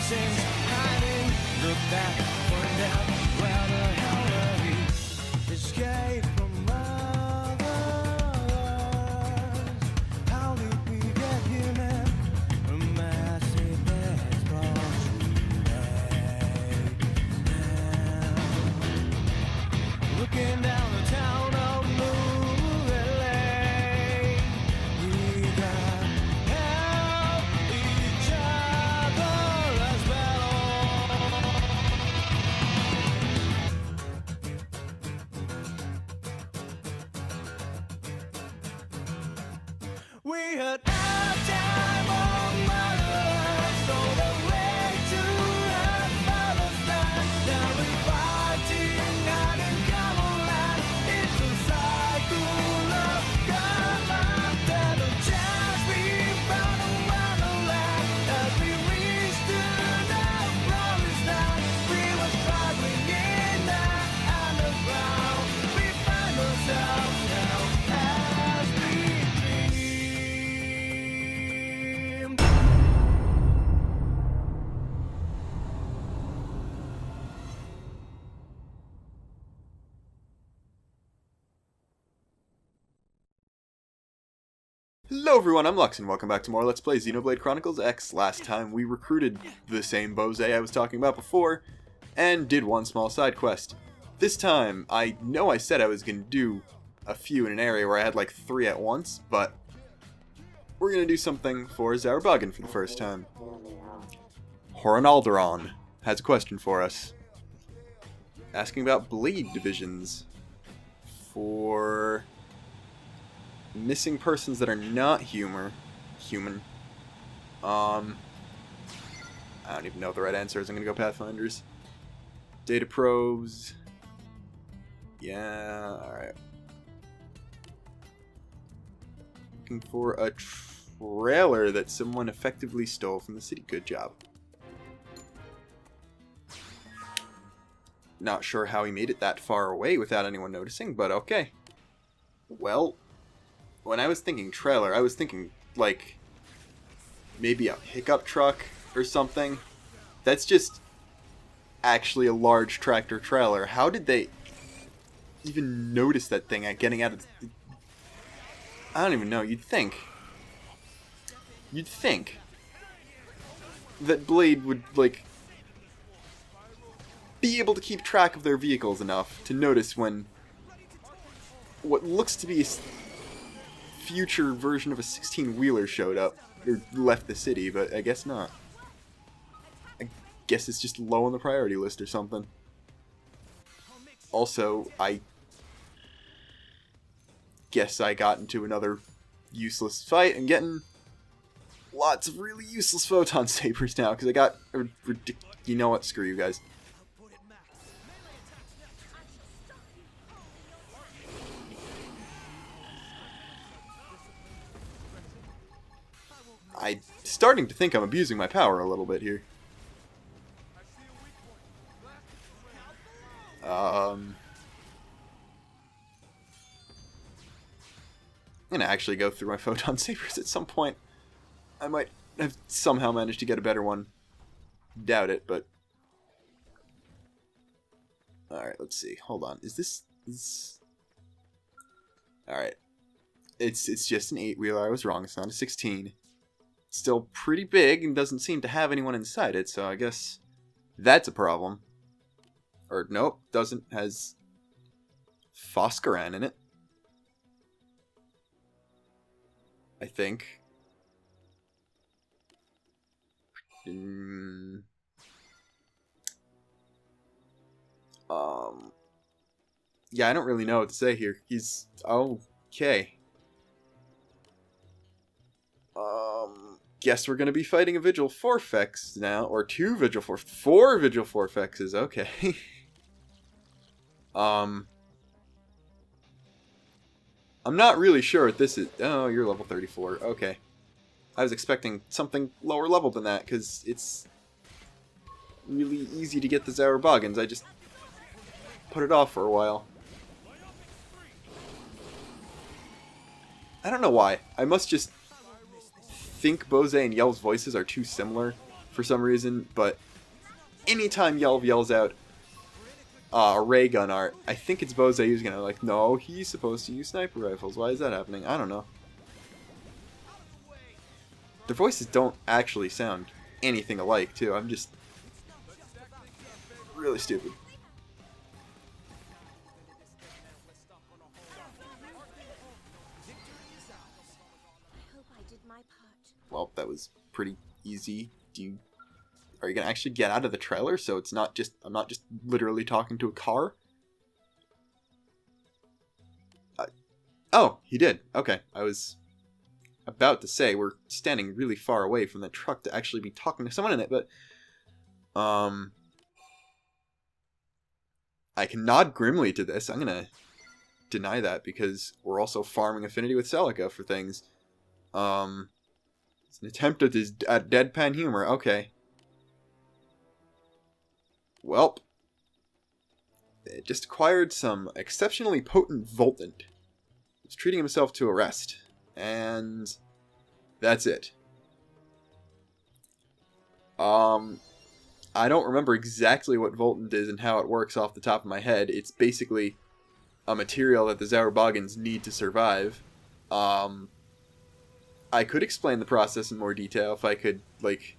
faces hiding. Look back, find out where the hell are we? Escape from others. How did we get here, man? A massive explosion. Looking down the town of Blue LA. We got help each other as well. We had a time on motherland, so the way to our father's land. Now we're fighting out in Camelot. It's a cycle of combat and a chance we found around the land. As we reached to the promised land, we were struggling in the underground. We find ourselves now as we dream. Hello everyone, I'm Luxin. Welcome back to more Let's Play Xenoblade Chronicles X. Last time we recruited the same Bose I was talking about before, and did one small side quest. This time, I know I said I was going to do a few in an area where I had like 3 at once, but we're going to do something for Zaruboggian for the first time. Horanalderon has a question for us. Asking about blade divisions for missing persons that are not human. I don't even know what the right answer is. I'm gonna go Pathfinders. Data probes. Yeah, alright. Looking for a trailer that someone effectively stole from the city. Good job. Not sure how he made it that far away without anyone noticing, but okay. Well, when I was thinking trailer, I was thinking, like, maybe a pickup truck or something. That's just actually a large tractor trailer. How did they even notice that thing at getting out of... I don't even know. You'd think that Blade would, like, be able to keep track of their vehicles enough to notice when what looks to be a future version of a 16-wheeler showed up, or left the city, but I guess not. I guess it's just low on the priority list or something. Also, I guess I got into another useless fight and getting lots of really useless photon sabers now, because I got a you know what, screw you guys. I'm starting to think I'm abusing my power a little bit here. I'm gonna actually go through my photon sabers at some point. I might have somehow managed to get a better one. Doubt it, but... Alright, let's see. Hold on. Is this... Alright. It's just an 8-wheeler. I was wrong. It's not a 16. Still pretty big and doesn't seem to have anyone inside it, so I guess that's a problem. Or nope, doesn't. Has Phoscaran in it, I think. Yeah, I don't really know what to say here. He's okay. Guess we're gonna be fighting a Vigil Forfex now, or 4 Vigil Forfexes, okay. I'm not really sure what this is. Oh, you're level 34, okay. I was expecting something lower level than that, because it's really easy to get the Zaruboggians. I just put it off for a while. I don't know why. I must just think Bose and Yell's voices are too similar for some reason, but anytime Yelv yells out ray gun art, I think it's Bose using it. I'm like, no, he's supposed to use sniper rifles. Why is that happening? I don't know. Their voices don't actually sound anything alike, too. I'm just really stupid. Well, that was pretty easy. Are you gonna actually get out of the trailer so it's not just I'm not just literally talking to a car? Oh, he did. Okay, I was about to say we're standing really far away from the truck to actually be talking to someone in it, but I can nod grimly to this. I'm gonna deny that because we're also farming affinity with Celica for things. It's an attempt at deadpan humor. Okay. Welp. It just acquired some exceptionally potent Voltant. He's treating himself to a rest. And that's it. I don't remember exactly what Voltant is and how it works off the top of my head. It's basically a material that the Zaruboggians need to survive. I could explain the process in more detail if I could, like,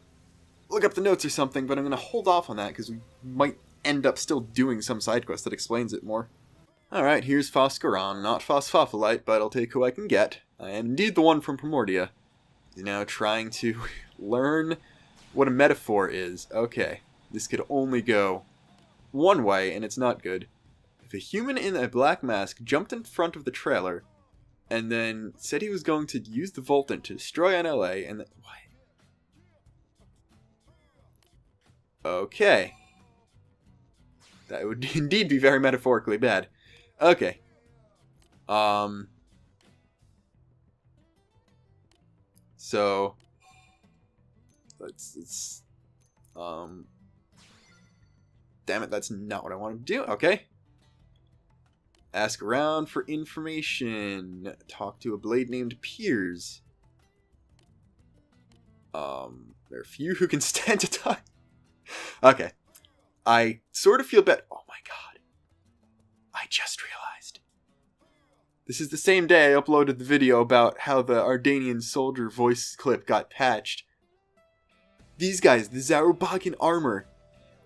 look up the notes or something, but I'm going to hold off on that because we might end up still doing some side quest that explains it more. Alright, here's Phoscaron, not Phosphophilite, but I'll take who I can get. I am indeed the one from Primordia. He's now trying to learn what a metaphor is. Okay, this could only go one way, and it's not good. If a human in a black mask jumped in front of the trailer, and then said he was going to use the Voltant to destroy NLA, and then... What? Okay. That would indeed be very metaphorically bad. Okay. So... Let's... Damn it, that's not what I wanted to do. Okay. Ask around for information. Talk to a blade named Piers. There are few who can stand to talk. Okay. I sort of feel bad. Oh my god. I just realized. This is the same day I uploaded the video about how the Ardanian soldier voice clip got patched. These guys, the Zaruboggian armor,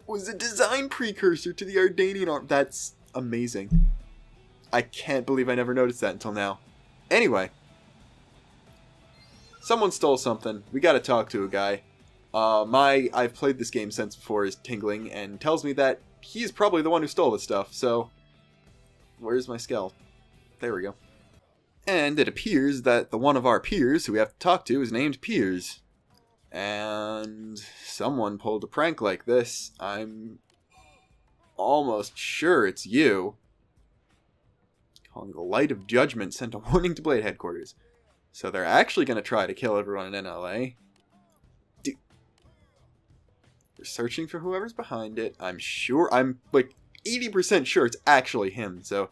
was a design precursor to the Ardanian armor. That's amazing. I can't believe I never noticed that until now. Anyway. Someone stole something. We gotta talk to a guy. I've played this game since before is tingling and tells me that he's probably the one who stole this stuff, so... Where's my skull? There we go. And it appears that the one of our peers who we have to talk to is named Piers. And someone pulled a prank like this. I'm almost sure it's you. Calling the Light of Judgment sent a warning to Blade Headquarters. So they're actually going to try to kill everyone in NLA. They're searching for whoever's behind it. I'm like 80% sure it's actually him. So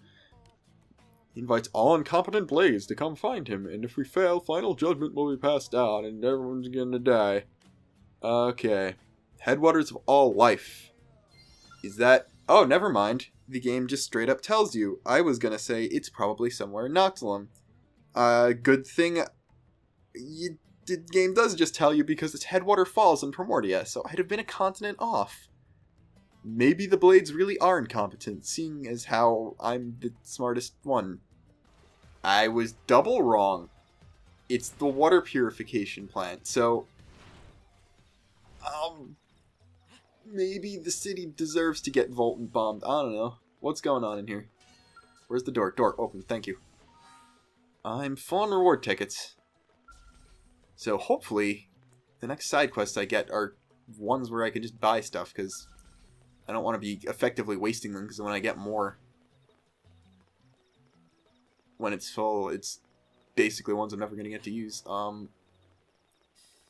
he invites all incompetent Blades to come find him. And if we fail, final judgment will be passed down and everyone's going to die. Okay. Headwaters of all life. Is that... Oh, never mind. The game just straight up tells you. I was gonna say it's probably somewhere in Noctilum. Good thing the game does just tell you because it's Headwater Falls in Primordia, so I'd have been a continent off. Maybe the Blades really are incompetent, seeing as how I'm the smartest one. I was double wrong. It's the water purification plant, so... Maybe the city deserves to get Voltant bombed. I don't know. What's going on in here? Where's the door? Door, open. Thank you. I'm full on reward tickets. So hopefully, the next side quests I get are ones where I can just buy stuff, because I don't want to be effectively wasting them, because when I get more, when it's full, it's basically ones I'm never going to get to use. Are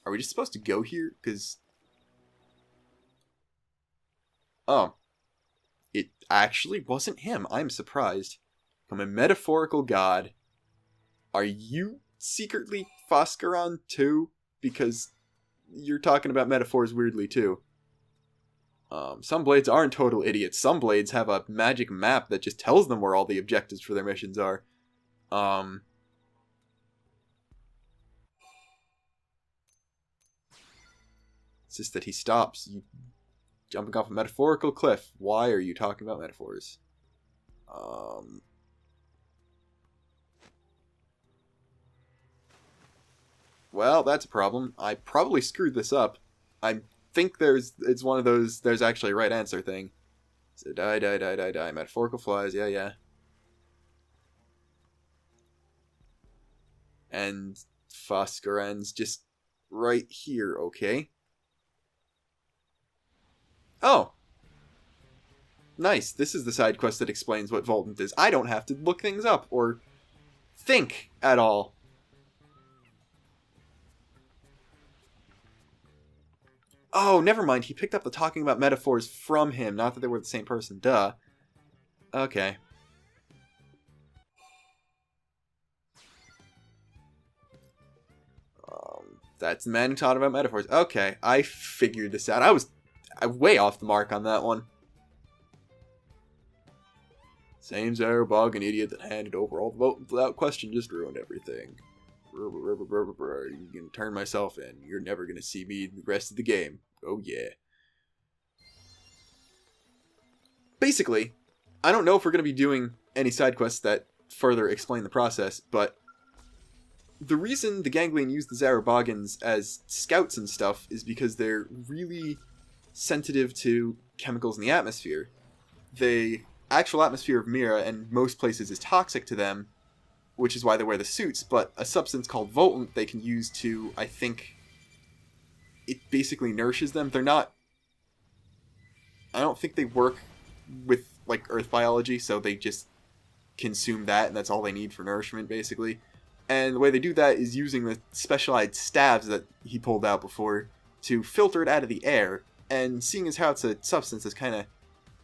we just supposed to go here? Because... Oh. It actually wasn't him. I'm surprised. I'm a metaphorical god. Are you secretly Phoscaron too? Because you're talking about metaphors weirdly too. Some blades aren't total idiots. Some blades have a magic map that just tells them where all the objectives for their missions are. It's just that he stops. You jumping off a metaphorical cliff. Why are you talking about metaphors? Well, that's a problem. I probably screwed this up. I think it's one of those there's actually a right answer thing. So die, die, die, die, die. Metaphorical flies, yeah, yeah. And Foscaren's just right here, okay? Oh! Nice, this is the side quest that explains what Voltant is. I don't have to look things up or think at all. Oh, never mind. He picked up the talking about metaphors from him. Not that they were the same person. Duh. Okay. That's the man who taught about metaphors. Okay, I figured this out. I was way off the mark on that one. Same Zaruboggian idiot that handed over all the vote without question just ruined everything. You can turn myself in. You're never gonna see me the rest of the game. Oh yeah. Basically, I don't know if we're gonna be doing any side quests that further explain the process, but the reason the Ganglion use the Zaruboggians as scouts and stuff is because they're really sensitive to chemicals in the atmosphere. The actual atmosphere of Mira and most places is toxic to them, which is why they wear the suits, but a substance called Voltant they can use to, I think, it basically nourishes them. They're not... I don't think they work with, like, earth biology, so they just consume that, and that's all they need for nourishment, basically. And the way they do that is using the specialized stabs that he pulled out before to filter it out of the air, and seeing as how it's a substance that's kind of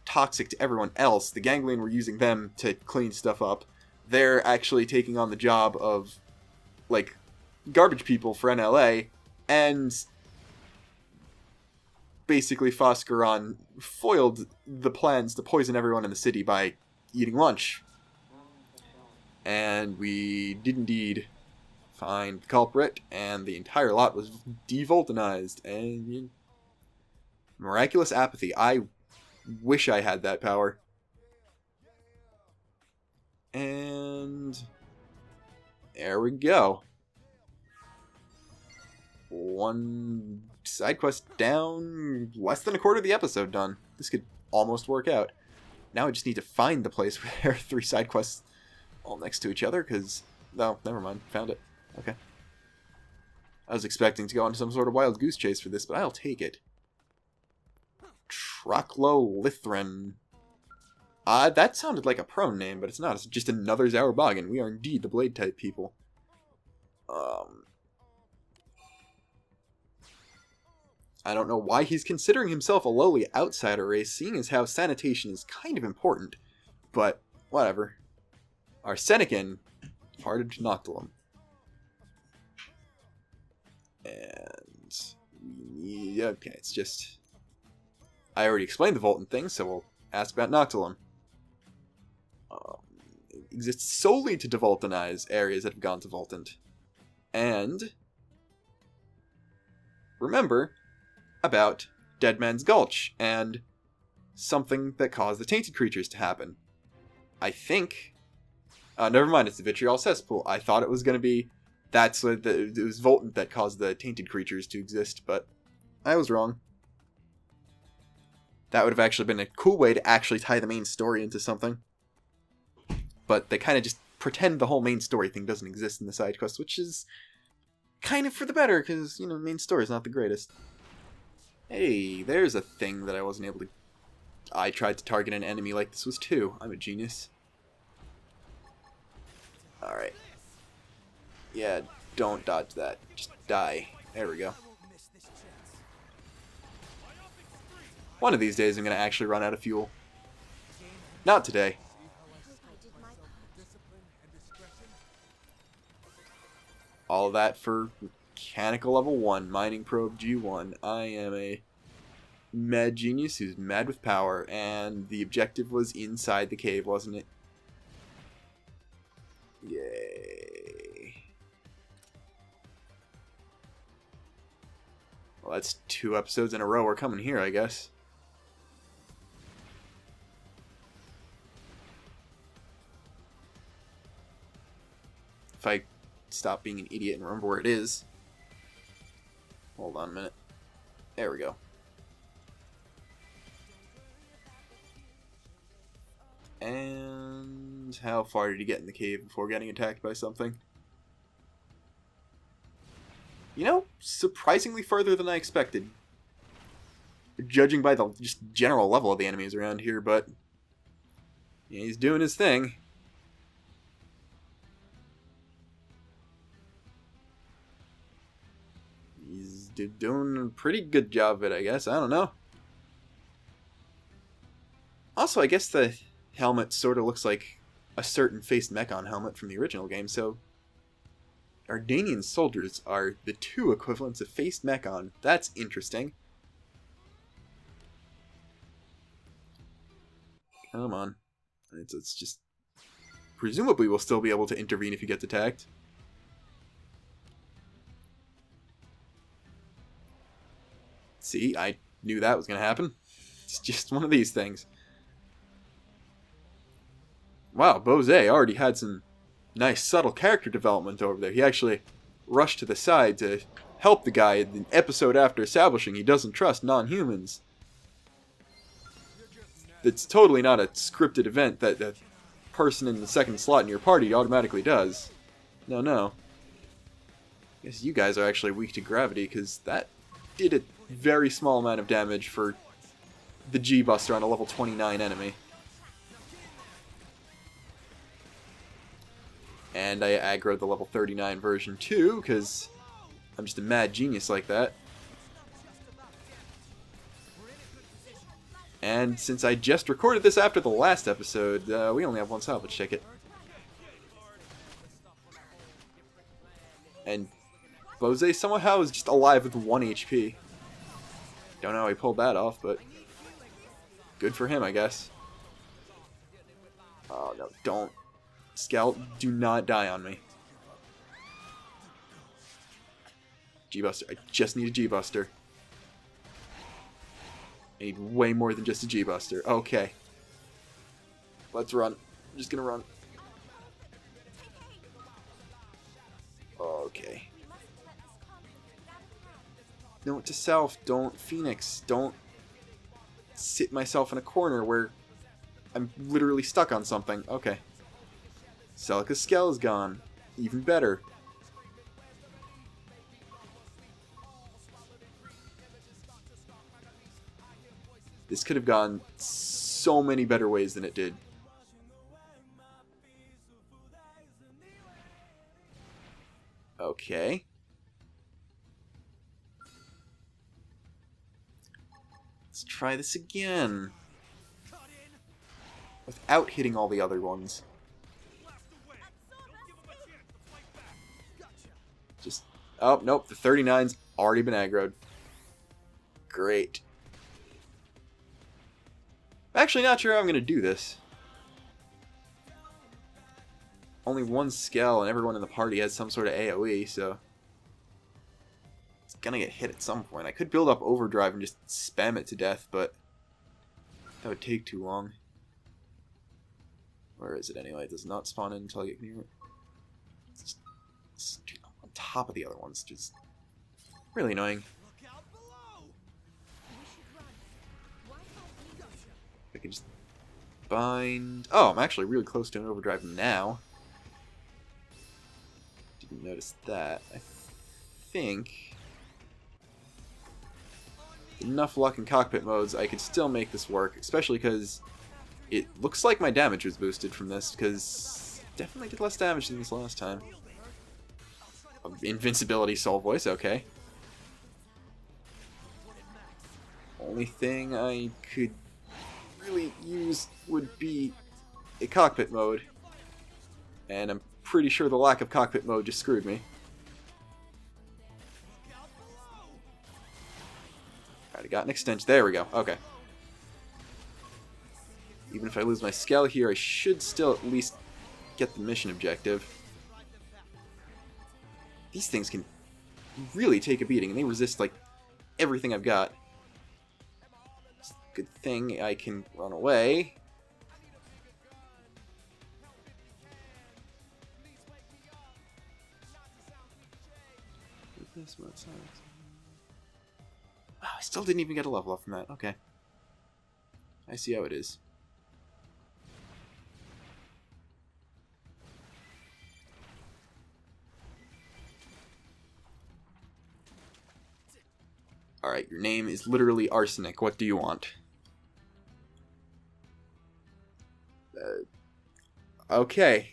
toxic to everyone else, the Ganglion were using them to clean stuff up. They're actually taking on the job of, like, garbage people for NLA, and basically Foscaron foiled the plans to poison everyone in the city by eating lunch. And we did indeed find the culprit, and the entire lot was devoltanized, and miraculous apathy. I wish I had that power. And there we go. One side quest down, less than a quarter of the episode done. This could almost work out. Now I just need to find the place where there are 3 side quests all next to each other, because... No, never mind. Found it. Okay. I was expecting to go on some sort of wild goose chase for this, but I'll take it. Troclolithrin. That sounded like a prone name, but it's not. It's just another Zaruboggian. We are indeed the blade-type people. I don't know why he's considering himself a lowly outsider race, seeing as how sanitation is kind of important. But, whatever. Arsenican departed to Noctilum. And we need... Okay, it's just... I already explained the Voltant thing, so we'll ask about Noctilum. It exists solely to devoltanize areas that have gone to Voltant. And... remember about Dead Man's Gulch, and something that caused the tainted creatures to happen. I think... never mind, it's the Vitriol Cesspool. I thought it was going to be... That's what it was Voltant that caused the tainted creatures to exist, but I was wrong. That would have actually been a cool way to actually tie the main story into something. But they kind of just pretend the whole main story thing doesn't exist in the side quest, which is kind of for the better, because, you know, the main story is not the greatest. Hey, there's a thing that I wasn't able to... I tried to target an enemy like this was too. I'm a genius. Alright. Yeah, don't dodge that. Just die. There we go. One of these days I'm going to actually run out of fuel. Not today. All of that for Mechanical level 1, mining probe G1. I am a mad genius who's mad with power, and the objective was inside the cave, wasn't it? Yay. Well, that's 2 episodes in a row we're coming here, I guess. If I stop being an idiot and remember where it is. Hold on a minute. There we go. And how far did he get in the cave before getting attacked by something? You know, surprisingly further than I expected. Judging by the just general level of the enemies around here, but yeah, he's doing his thing. He's doing a pretty good job of it, I guess. I don't know. Also, I guess the helmet sort of looks like a certain faced Mechon helmet from the original game, so Ardanian soldiers are the 2 equivalents of faced Mechon. That's interesting. Come on. It's just... Presumably we'll still be able to intervene if he gets attacked. See, I knew that was going to happen. It's just one of these things. Wow, Bose already had some nice subtle character development over there. He actually rushed to the side to help the guy in the episode after establishing he doesn't trust non-humans. It's totally not a scripted event that the person in the second slot in your party automatically does. No, no. I guess you guys are actually weak to gravity, because that did a very small amount of damage for the G-Buster on a level 29 enemy. And I aggroed the level 39 version too, because I'm just a mad genius like that. And since I just recorded this after the last episode, we only have 1 salvage ticket. And Bose somehow is just alive with 1 HP. Don't know how he pulled that off, but good for him, I guess. Oh no, don't. Scout, do not die on me. G-Buster. I just need a G-Buster. I need way more than just a G-Buster. Okay. Let's run. I'm just gonna run. Okay. Note to self, don't Phoenix. Don't sit myself in a corner where I'm literally stuck on something. Okay. Celica's Skell is gone. Even better. This could have gone so many better ways than it did. Okay. Let's try this again. Without hitting all the other ones. Just... Oh, nope. The 39's already been aggroed. Great. I'm actually not sure how I'm going to do this. Only 1 Skell and everyone in the party has some sort of AoE, so... It's going to get hit at some point. I could build up Overdrive and just spam it to death, but... that would take too long. Where is it anyway? It does not spawn in until I get near it. It's just on top of the other ones. Just really annoying. I can just bind... Oh, I'm actually really close to an Overdrive now. Didn't notice that. I think... enough luck in cockpit modes, I could still make this work, especially because it looks like my damage was boosted from this, because definitely did less damage than this last time. Invincibility, Soul Voice, okay. Only thing I could really use would be a cockpit mode, and I'm pretty sure the lack of cockpit mode just screwed me. got an extension. There we go. Okay. Even if I lose my Skel here, I should still at least get the mission objective. These things can really take a beating, and they resist, like, everything I've got. It's a good thing I can run away. Oh, I still didn't even get a level up from that. Okay. I see how it is. Alright, your name is literally Arsenic. What do you want? Okay.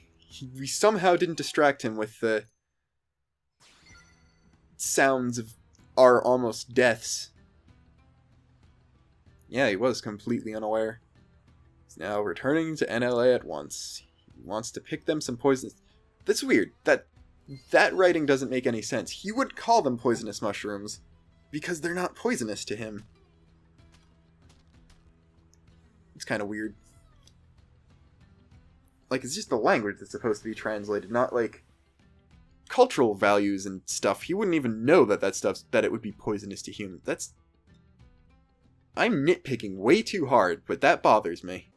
We somehow didn't distract him with the sounds of our almost deaths. Yeah, he was completely unaware. He's now returning to NLA at once. He wants to pick them some poisonous... That's weird. That writing doesn't make any sense. He would call them poisonous mushrooms because they're not poisonous to him. It's kind of weird. Like, it's just the language that's supposed to be translated, not like cultural values and stuff. He wouldn't even know that that it would be poisonous to humans. That's... I'm nitpicking way too hard, but that bothers me.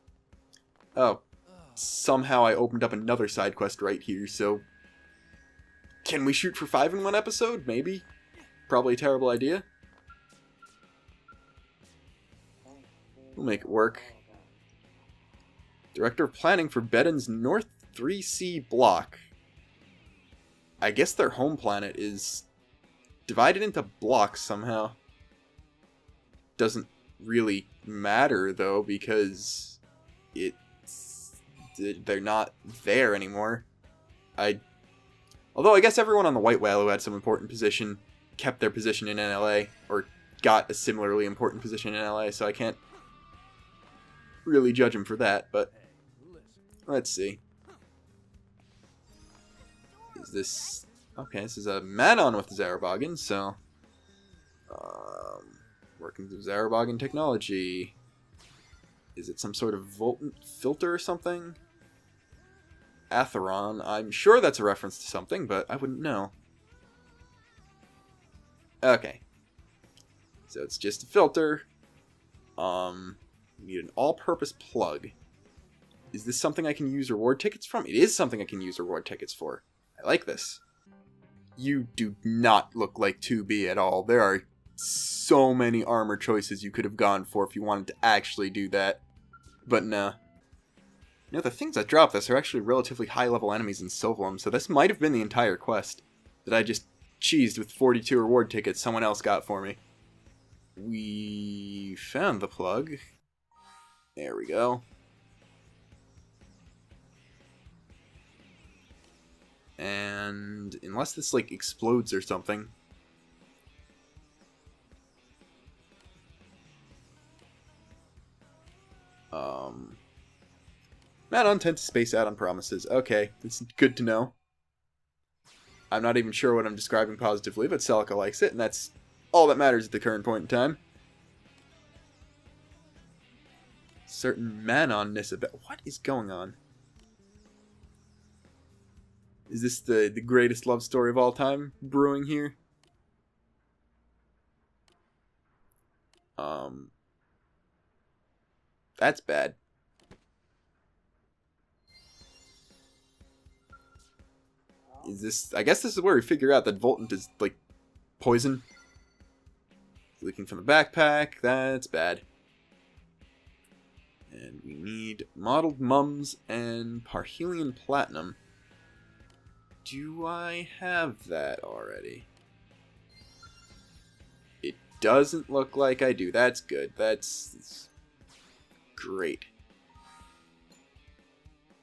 Oh, somehow I opened up another side quest right here, so... Can we shoot for 5 in one episode? Maybe. Probably a terrible idea. We'll make it work. Director of Planning for Beden's North 3C block. I guess their home planet is divided into blocks somehow. Doesn't really matter though, because they're not there anymore. Although I guess everyone on the White Whale who had some important position kept their position in NLA, or got a similarly important position in NLA, so I can't really judge him for that, but let's see. Is this... Okay, this is a Manon with Zaruboggian, so... working through Zaruboggian technology. Is it some sort of Voltant filter or something? Atheron. I'm sure that's a reference to something, but I wouldn't know. Okay. So it's just a filter. We need an all-purpose plug. Is this something I can use reward tickets from? It is something I can use reward tickets for. I like this. You do not look like 2B at all. There are so many armor choices you could have gone for if you wanted to actually do that. But nah. You know, the things that drop this are actually relatively high-level enemies in Sylvalum, so this might have been the entire quest that I just cheesed with 42 reward tickets someone else got for me. We found the plug. There we go. And unless this, like, explodes or something. Not intent to space out on promises. Okay, it's good to know. I'm not even sure what I'm describing positively, but Celica likes it, and that's all that matters at the current point in time. Certain Manon-ness about... What is going on? Is this the greatest love story of all time brewing here? That's bad. Is this... I guess this is where we figure out that Voltant is, like, poison. Leaking from the backpack. That's bad. And we need Mottled Mums and Parhelion Platinum. Do I have that already? It doesn't look like I do. That's good. That's great.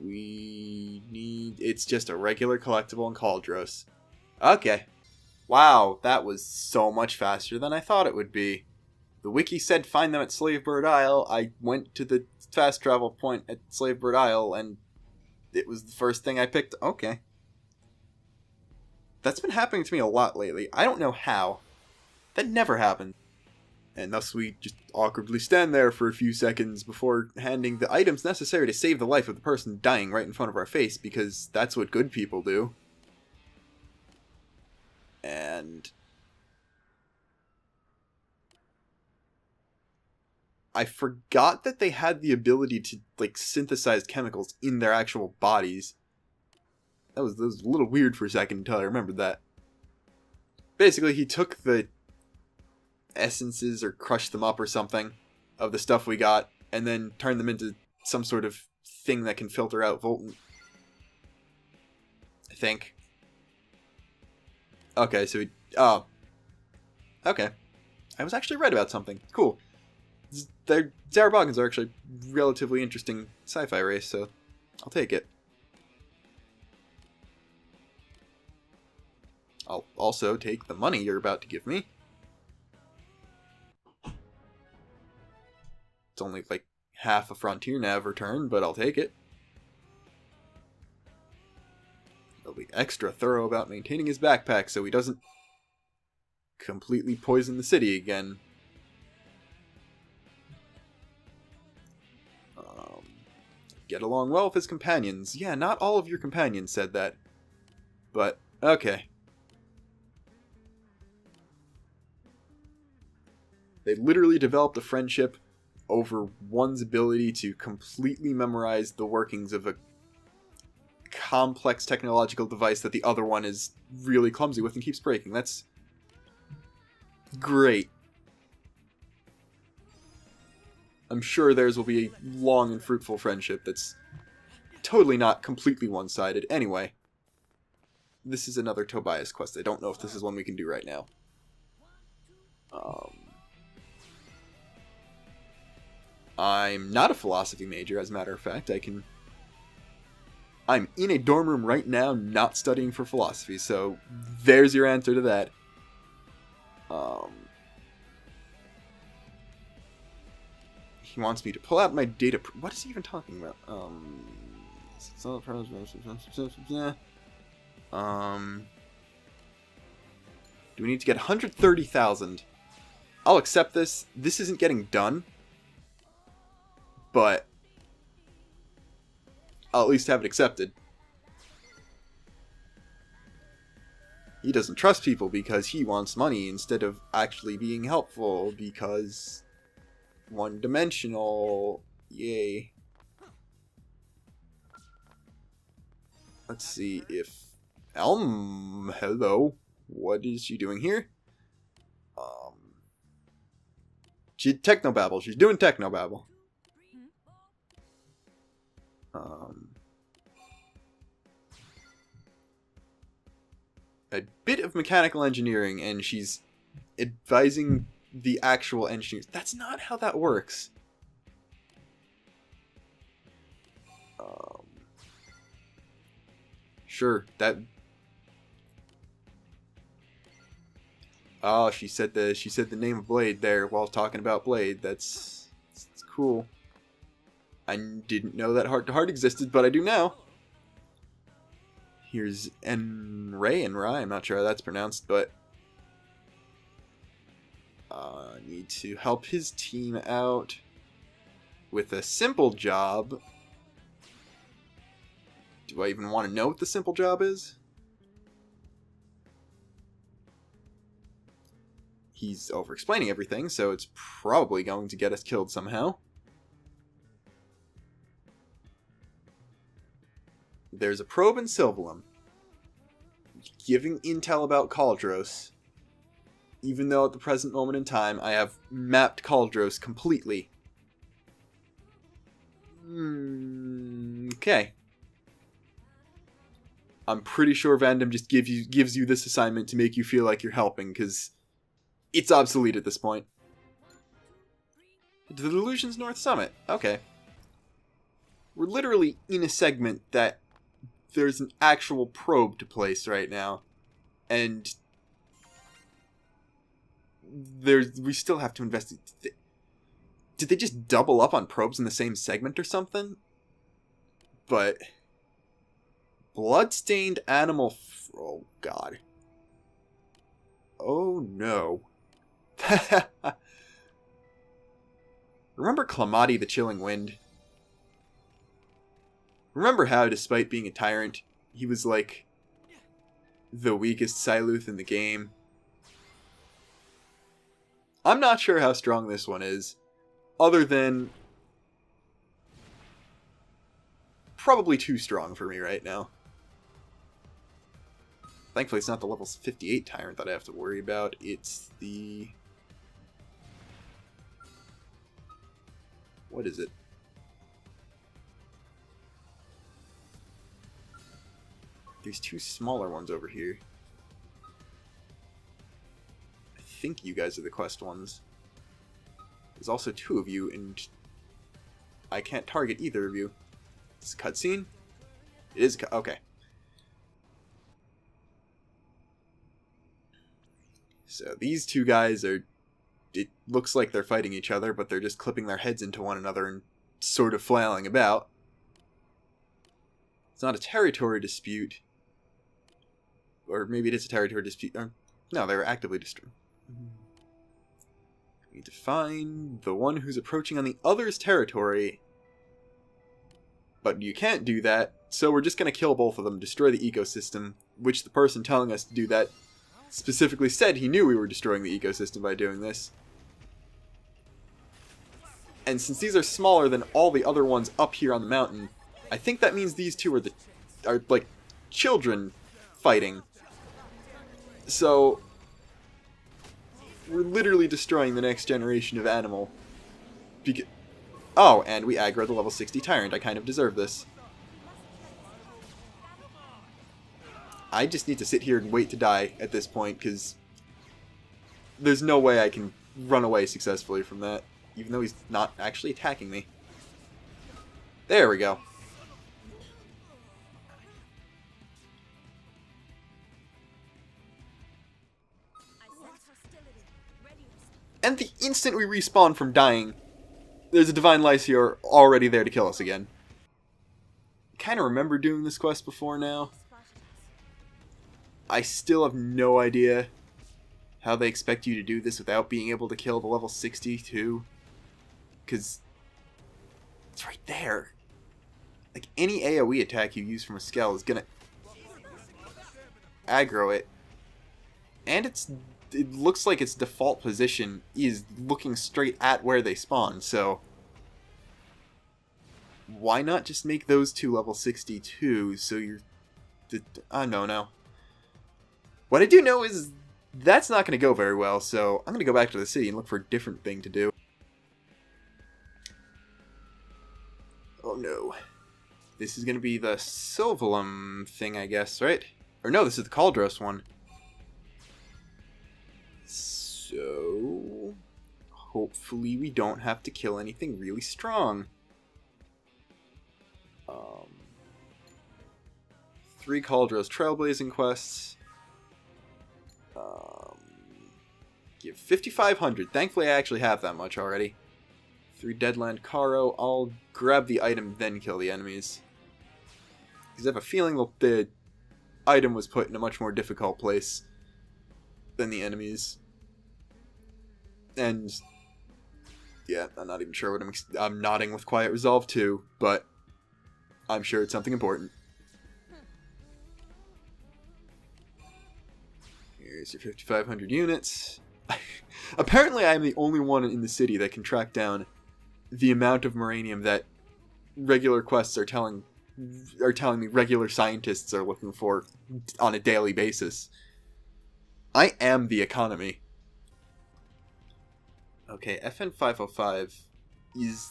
We need... It's just a regular collectible in Cauldros. Okay. Wow, that was so much faster than I thought it would be. The wiki said find them at Slavebird Isle. I went to the fast travel point at Slavebird Isle, and it was the first thing I picked. Okay. That's been happening to me a lot lately. I don't know how. That never happened. And thus we just awkwardly stand there for a few seconds before handing the items necessary to save the life of the person dying right in front of our face, because that's what good people do. And I forgot that they had the ability to, like, synthesize chemicals in their actual bodies. That was a little weird for a second until I remembered that. Basically, he took the essences or crushed them up or something of the stuff we got, and then turned them into some sort of thing that can filter out Voltant. I think. Okay, so he... Oh. Okay. I was actually right about something. Cool. The Zaruboggians are actually a relatively interesting sci-fi race, so I'll take it. I'll also take the money you're about to give me. It's only like half a Frontier Nav return, but I'll take it. He'll be extra thorough about maintaining his backpack so he doesn't completely poison the city again. Get along well with his companions. Yeah, not all of your companions said that. But, okay. They literally developed a friendship over one's ability to completely memorize the workings of a complex technological device that the other one is really clumsy with and keeps breaking. That's great. I'm sure theirs will be a long and fruitful friendship that's totally not completely one-sided. Anyway, this is another Tobias quest. I don't know if this is one we can do right now. I'm not a philosophy major, as a matter of fact. I'm in a dorm room right now not studying for philosophy, so there's your answer to that. He wants me to pull out my data... What is he even talking about? Do we need to get 130,000? I'll accept this. This isn't getting done. But I'll at least have it accepted. He doesn't trust people because he wants money instead of actually being helpful because... one-dimensional. Yay. Let's see if... Alum, hello. What is she doing here? She technobabble. She's doing technobabble. A bit of mechanical engineering, and she's advising the actual engineers. That's not how that works. Sure, that... Oh, she said the name of Blade there while talking about Blade. That's cool. I didn't know that heart-to-heart existed, but I do now. Here's Ray, I'm not sure how that's pronounced, but... need to help his team out with a simple job. Do I even want to know what the simple job is? He's over-explaining everything, so it's probably going to get us killed somehow. There's a probe in Sylvalum giving intel about Cauldros, even though at the present moment in time I have mapped Cauldros completely. Okay. I'm pretty sure Vandom just gives you this assignment to make you feel like you're helping, because it's obsolete at this point. The Delusions North Summit. Okay. We're literally in a segment that there's an actual probe to place right now. And we still have to investigate. Did they just double up on probes in the same segment or something? But Bloodstained Animal Fur. Oh, God. Oh, no. Remember Clamati the Chilling Wind? Remember how, despite being a tyrant, he was like the weakest Siluth in the game? I'm not sure how strong this one is, other than probably too strong for me right now. Thankfully, it's not the level 58 tyrant that I have to worry about. It's the... what is it? There's two smaller ones over here. I think you guys are the quest ones. There's also two of you, and I can't target either of you. It's a cutscene? It is okay. So these two guys are... it looks like they're fighting each other, but they're just clipping their heads into one another and sort of flailing about. It's not a territory dispute. Or maybe it is a territory dispute. No, they're actively destroying. We need to find the one who's approaching on the other's territory. But you can't do that, so we're just going to kill both of them, destroy the ecosystem, which the person telling us to do that specifically said he knew we were destroying the ecosystem by doing this. And since these are smaller than all the other ones up here on the mountain, I think that means these two are like children fighting. So we're literally destroying the next generation of animal. Oh, and we aggro the level 60 tyrant. I kind of deserve this. I just need to sit here and wait to die at this point, because there's no way I can run away successfully from that, even though he's not actually attacking me. There we go. And the instant we respawn from dying, there's a Divine Lycior already there to kill us again. I kind of remember doing this quest before now. I still have no idea how they expect you to do this without being able to kill the level 62. Because it's right there. Like, any AoE attack you use from a Skell is gonna aggro it. And it looks like its default position is looking straight at where they spawn, so why not just make those two level 62 so you're... no. What I do know is that's not going to go very well, so I'm going to go back to the city and look for a different thing to do. Oh no. This is going to be the Sylvalum thing, I guess, right? Or no, this is the Cauldros one. So hopefully we don't have to kill anything really strong. 3 Cauldros Trailblazing quests. Give 5,500. Thankfully I actually have that much already. 3 Deadland Caro. I'll grab the item, then kill the enemies. Because I have a feeling the item was put in a much more difficult place than the enemies. And yeah, I'm not even sure what I'm nodding with quiet resolve too, but I'm sure it's something important. Here's your 5,500 units. Apparently I'm the only one in the city that can track down the amount of Moranium that regular quests are telling me regular scientists are looking for on a daily basis. I am the economy. Okay, FN 505 is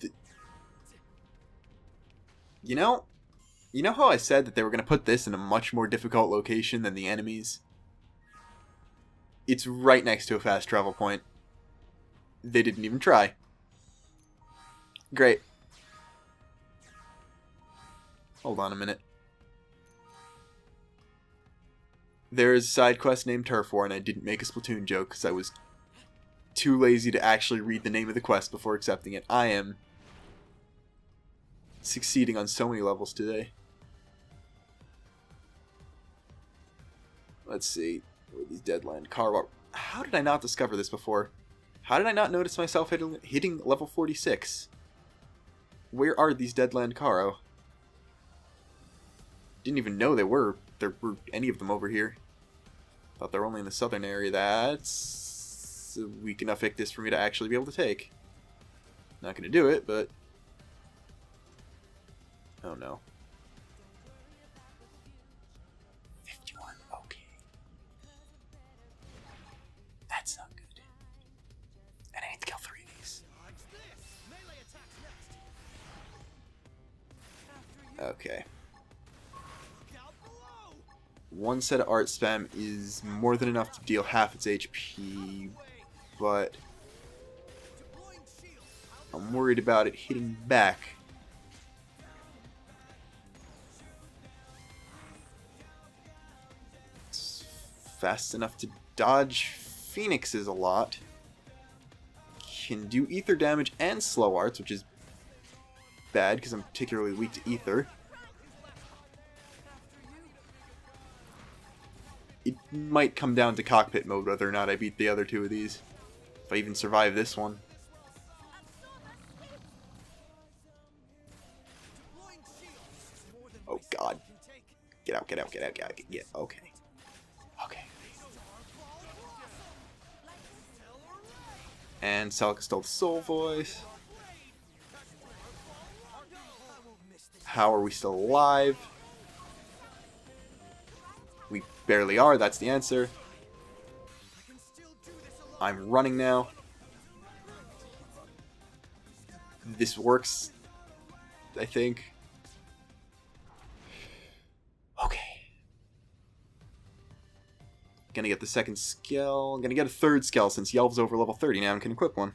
the... You know how I said that they were going to put this in a much more difficult location than the enemies? It's right next to a fast travel point. They didn't even try. Great. Hold on a minute. There is a side quest named Turf War, and I didn't make a Splatoon joke because I was too lazy to actually read the name of the quest before accepting it. I am succeeding on so many levels today. Let's see. Where these Deadland Carvar. How did I not discover this before? How did I not notice myself hitting level 46? Where are these Deadland Caro? Didn't even know there were any of them over here. Thought they were only in the southern area. That's a weak enough Ictus for me to actually be able to take. Not gonna do it, but... Oh no. 51, okay. That's not good. And I need to kill 3 of these. Okay. One set of art spam is more than enough to deal half its HP, but I'm worried about it hitting back. It's fast enough to dodge Phoenixes a lot. Can do ether damage and slow arts, which is bad because I'm particularly weak to ether. It might come down to cockpit mode whether or not I beat the other 2 of these. If I even survive this one. Oh god. Get out, get out, get out, get out, get out. Okay. Okay. And Celica stole the soul voice. How are we still alive? We barely are, that's the answer. I'm running now. This works, I think. Okay. Gonna get the second skill. I'm gonna get a third skill since Yelv's over level 30 now and can equip one.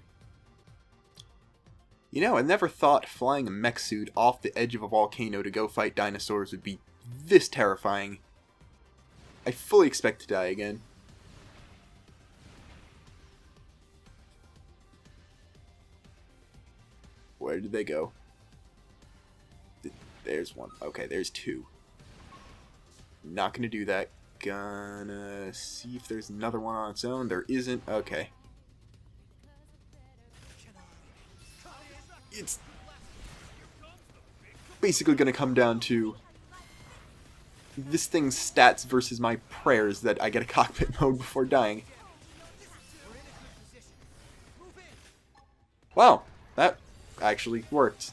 You know, I never thought flying a mech suit off the edge of a volcano to go fight dinosaurs would be this terrifying. I fully expect to die again. Where did they go? There's one. Okay, there's 2. Not gonna do that. Gonna see if there's another one on its own. There isn't. Okay. It's basically gonna come down to this thing's stats versus my prayers that I get a cockpit mode before dying. Wow, that actually worked.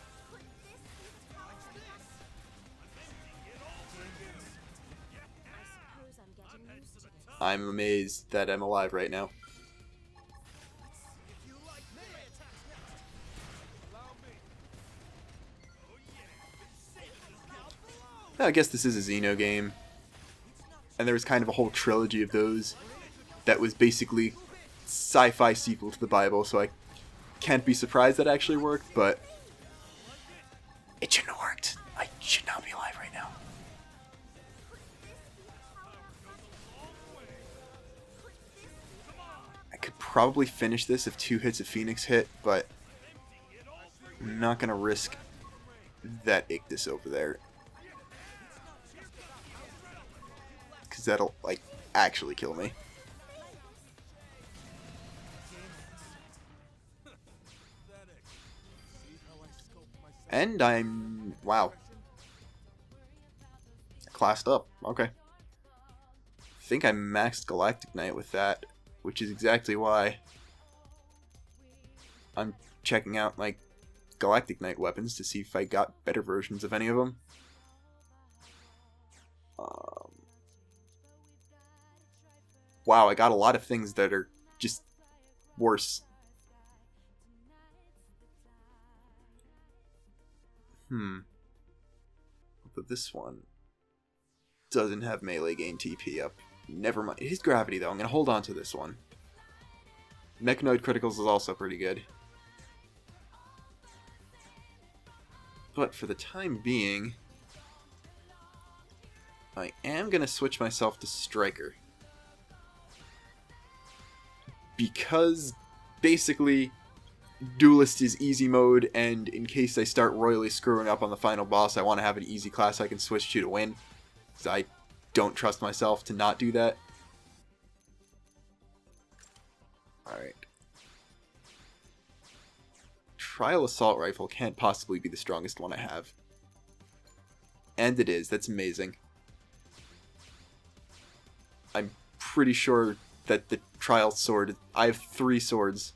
I'm amazed that I'm alive right now. I guess this is a Xeno game. And there was kind of a whole trilogy of those that was basically sci-fi sequel to the Bible, so I can't be surprised that actually worked, but it shouldn't have worked. I should not be alive right now. I could probably finish this if 2 hits of Phoenix hit, but I'm not gonna risk that Ictus over there. Because that'll, like, actually kill me. And I'm... wow. Classed up. Okay. I think I maxed Galactic Night with that, which is exactly why I'm checking out, like, Galactic Night weapons to see if I got better versions of any of them. Wow, I got a lot of things that are just worse. But this one doesn't have melee gain TP up. Never mind. It is gravity, though. I'm going to hold on to this one. Mechanoid Criticals is also pretty good. But for the time being, I am going to switch myself to Striker. Because, basically, Duelist is easy mode, and in case I start royally screwing up on the final boss, I want to have an easy class I can switch to win. Because I don't trust myself to not do that. Alright. Trial Assault Rifle can't possibly be the strongest one I have. And it is. That's amazing. I'm pretty sure that the Trial Sword... I have 3 swords.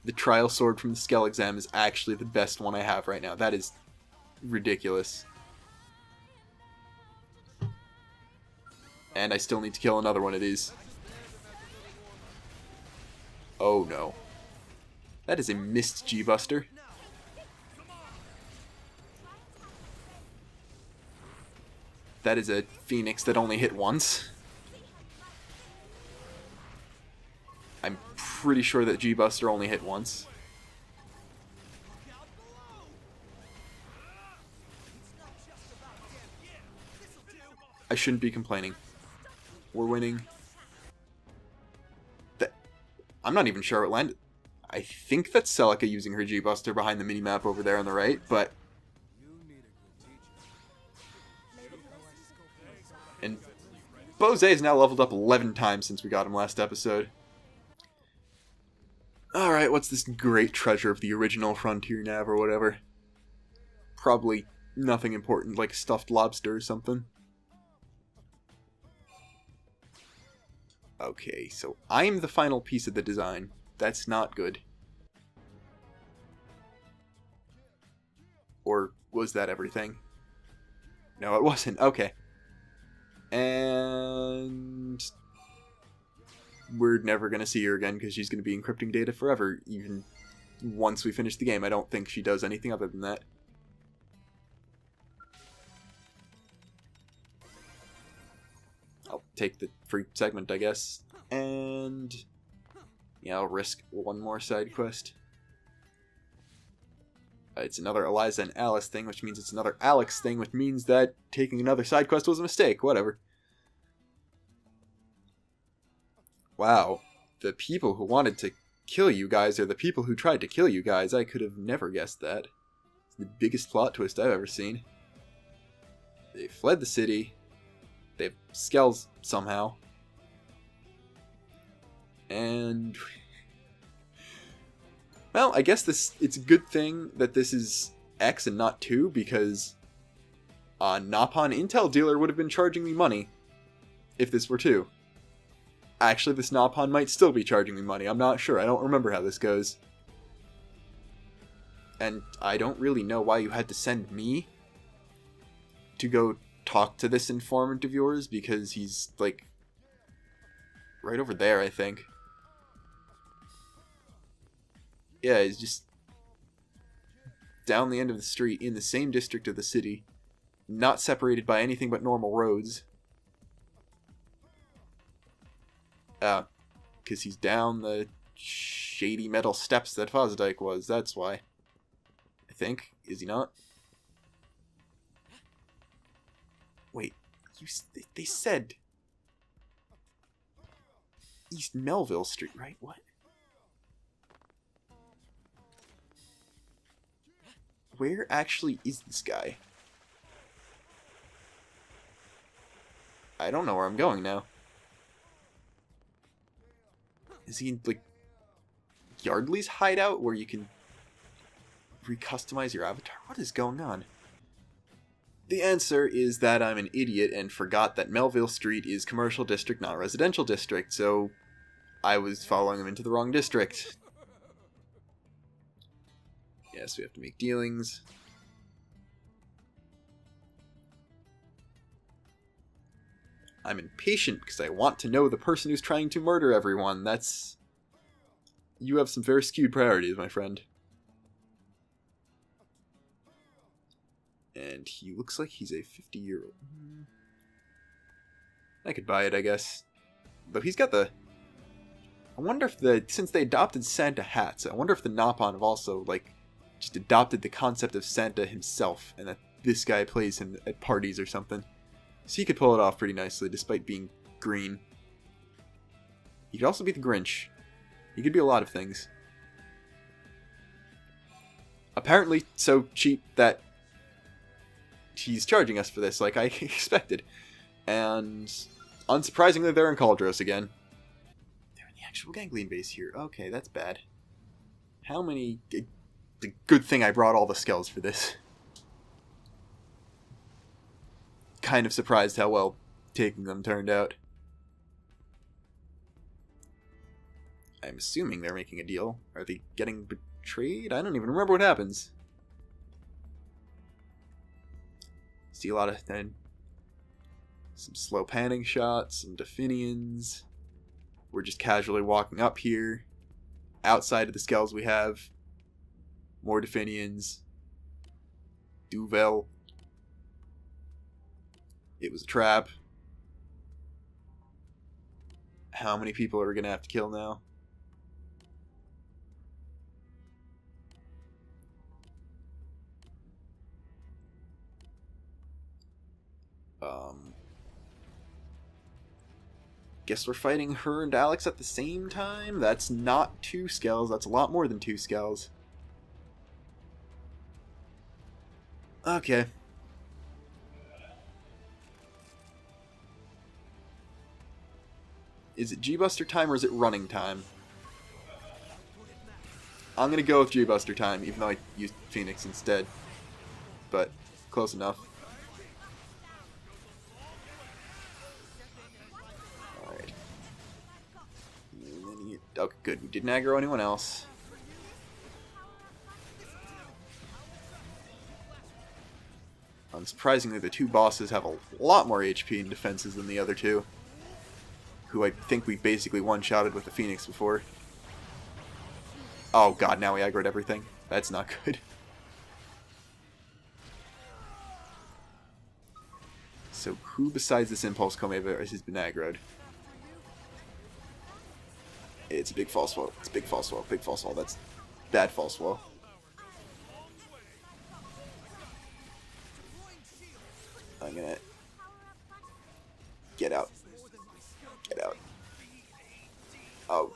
The Trial Sword from the Skell Exam is actually the best one I have right now. That is ridiculous. And I still need to kill another one of these. Oh no. That is a missed G-Buster. That is a Phoenix that only hit once. I'm pretty sure that G-Buster only hit once. I shouldn't be complaining. We're winning. I'm not even sure it landed. I think that's Celica using her G-Buster behind the minimap over there on the right, but... And Bose is now leveled up 11 times since we got him last episode. Alright, what's this great treasure of the original Frontier Nav or whatever? Probably nothing important, like a stuffed lobster or something. Okay, so I'm the final piece of the design. That's not good. Or was that everything? No, it wasn't. Okay. And... we're never going to see her again because she's going to be encrypting data forever, even once we finish the game. I don't think she does anything other than that. I'll take the free segment, I guess. And... yeah, I'll risk one more side quest. It's another Eliza and Alice thing, which means it's another Alex thing, which means that taking another side quest was a mistake. Whatever. Wow. The people who wanted to kill you guys are the people who tried to kill you guys. I could have never guessed that. It's the biggest plot twist I've ever seen. They fled the city. They have skells somehow. And... well, I guess it's a good thing that this is X and not 2, because Nopon Intel Dealer would have been charging me money if this were 2. Actually, this Nopon might still be charging me money. I'm not sure. I don't remember how this goes. And I don't really know why you had to send me to go talk to this informant of yours, because he's, like, right over there, I think. Yeah, he's just down the end of the street in the same district of the city, not separated by anything but normal roads. Because he's down the shady metal steps that Fosdike was, that's why. I think. Is he not? Wait, they said East Melville Street, right? What? Where actually is this guy? I don't know where I'm going now. Is he in, like, Yardley's hideout where you can recustomize your avatar? What is going on? The answer is that I'm an idiot and forgot that Melville Street is commercial district, not residential district, so I was following him into the wrong district. Yes, we have to make dealings. I'm impatient because I want to know the person who's trying to murder everyone. That's... you have some very skewed priorities, my friend. And he looks like he's a 50-year-old. I could buy it, I guess. Though he's got the... I wonder if since they adopted Santa hats, I wonder if the Nopon have also, like, just adopted the concept of Santa himself, and that this guy plays him at parties or something. So he could pull it off pretty nicely, despite being green. He could also be the Grinch. He could be a lot of things. Apparently so cheap that he's charging us for this, like I expected. And Unsurprisingly, they're in Cauldros again. They're in the actual Ganglion base here. Okay, that's bad. How many... The good thing I brought all the skulls for this. Kind of surprised how well taking them turned out. I'm assuming they're making a deal. Are they getting betrayed? I don't even remember what happens. See a lot of then some slow panning shots, some Definians. We're just casually walking up here. Outside of the skulls we have more Definians. Duvel. It was a trap. How many people are we gonna have to kill now? Guess we're fighting her and Alex at the same time? That's not 2 skulls, that's a lot more than 2 skulls. Okay. Is it G-Buster time or is it running time? I'm gonna go with G-Buster time, even though I used Phoenix instead. But, close enough. Alright. Okay, good. We didn't aggro anyone else. Unsurprisingly, the 2 bosses have a lot more HP and defenses than the other 2. Who I think we basically one-shotted with the Phoenix before. Oh god, now we aggroed everything. That's not good. So who besides this Impulse Comeba has been aggroed? It's a big false wall. It's big false wall. Big false wall. That's bad false wall. I'm gonna get out. Get out. Oh,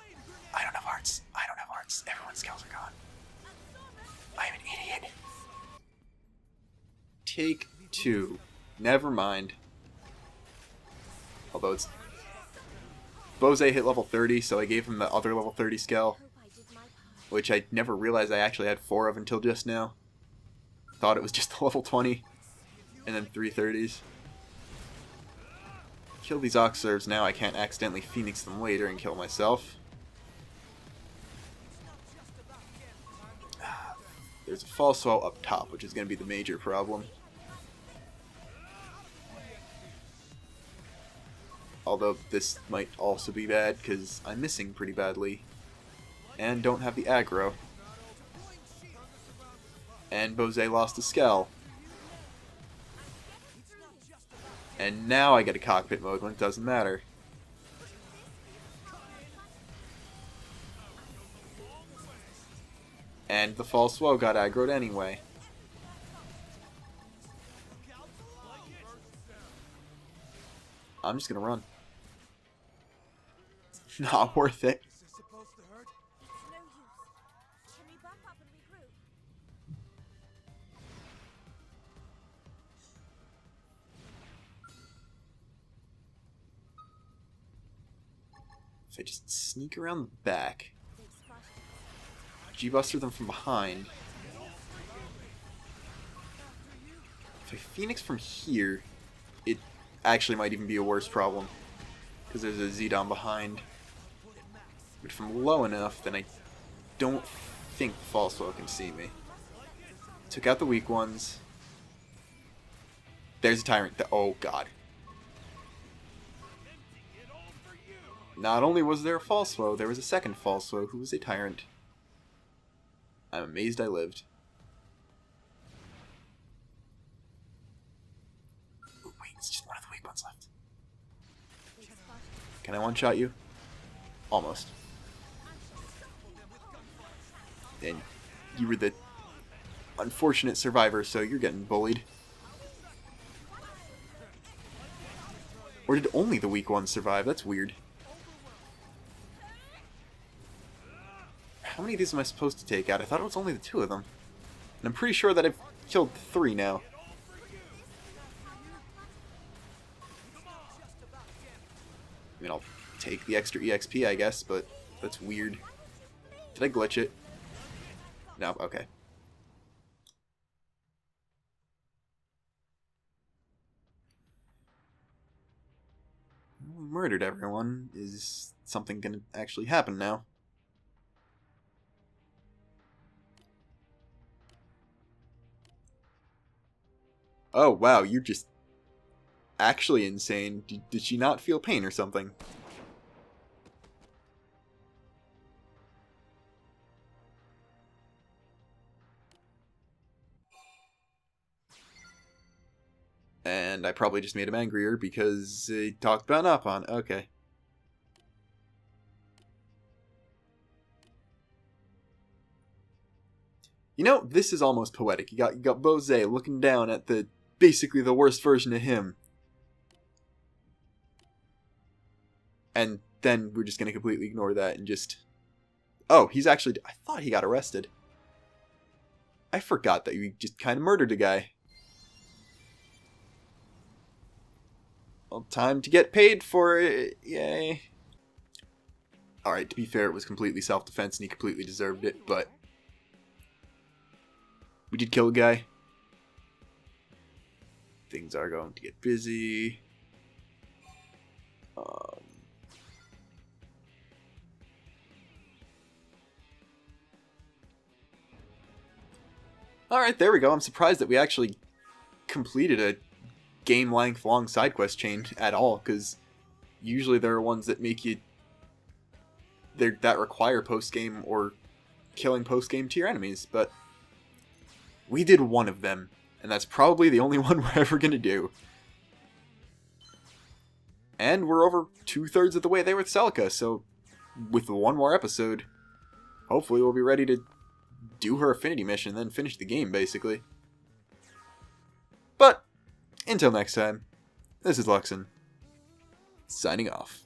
I don't have hearts. I don't have hearts. Everyone's skills are gone. I'm an idiot. Take 2. Never mind. Although it's... Bose hit level 30, so I gave him the other level 30 skill. Which I never realized I actually had 4 of until just now. Thought it was just the level 20. And then 3 30s. Kill these Oxerves now, I can't accidentally Phoenix them later and kill myself. There's a false wall up top, which is going to be the major problem. Although this might also be bad, because I'm missing pretty badly. And don't have the aggro. And Bose lost a Skell. And now I get a cockpit mode when it doesn't matter. And the false woe got aggroed anyway. I'm just gonna run. Not worth it. If I just sneak around the back, G-Buster them from behind. If I Phoenix from here, it actually might even be a worse problem. Because there's a Z-Dom behind. But if I'm low enough, then I don't think the false wall can see me. Took out the weak ones. There's a Tyrant. Oh god. Not only was there a false woe, there was a second false woe who was a Tyrant. I'm amazed I lived. Ooh, wait, it's just one of the weak ones left. Can I one-shot you? Almost. And you were the unfortunate survivor, so you're getting bullied. Or did only the weak ones survive? That's weird. How many of these am I supposed to take out? I thought it was only the 2 of them. And I'm pretty sure that I've killed 3 now. I mean, I'll take the extra EXP, I guess, but that's weird. Did I glitch it? No, okay. We murdered everyone. Is something gonna actually happen now? Oh, wow, you're just actually insane. Did she not feel pain or something? And I probably just made him angrier because he talked about Napon. Okay. You know, this is almost poetic. You got Bose looking down at basically the worst version of him. And then we're just going to completely ignore that and just... Oh, he's actually... I thought he got arrested. I forgot that you just kind of murdered a guy. Well, time to get paid for it. Yay. Alright, to be fair, it was completely self-defense and he completely deserved it, but... We did kill a guy. Things are going to get busy. Alright, there we go. I'm surprised that we actually completed a game-length long side quest chain at all, because usually there are ones that make you... that require post-game or killing post-game to your enemies, but we did one of them, and that's probably the only one we're ever going to do. And we're over 2/3 of the way there with Celica, so with one more episode, hopefully we'll be ready to do her affinity mission and then finish the game, basically. But, until next time, this is Luxin, signing off.